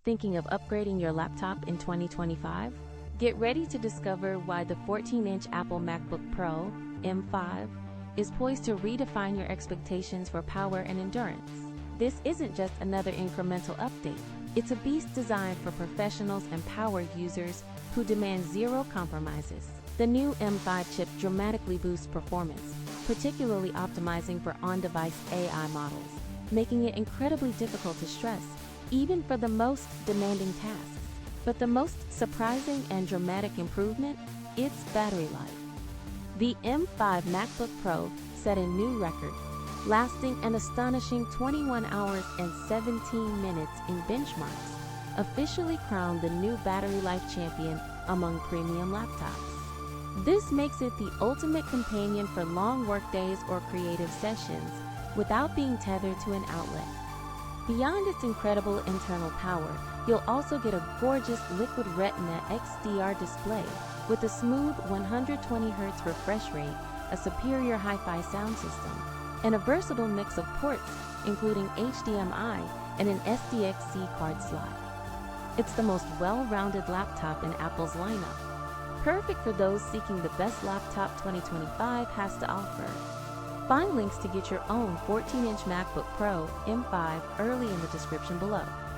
Thinking of upgrading your laptop in 2025? Get ready to discover why the 14-inch Apple MacBook Pro M5 is poised to redefine your expectations for power and endurance. This isn't just another incremental update. It's a beast designed for professionals and power users who demand zero compromises. The new M5 chip dramatically boosts performance, particularly optimizing for on-device AI models, making it incredibly difficult to stress, even for the most demanding tasks. But the most surprising and dramatic improvement? Its battery life. The M5 MacBook Pro set a new record, lasting an astonishing 21 hours and 17 minutes in benchmarks, officially crowned the new battery life champion among premium laptops. This makes it the ultimate companion for long workdays or creative sessions without being tethered to an outlet. Beyond its incredible internal power, you'll also get a gorgeous Liquid Retina XDR display with a smooth 120Hz refresh rate, a superior hi-fi sound system, and a versatile mix of ports, including HDMI and an SDXC card slot. It's the most well-rounded laptop in Apple's lineup, perfect for those seeking the best laptop 2025 has to offer. Find links to get your own 14-inch MacBook Pro M5 early in the description below.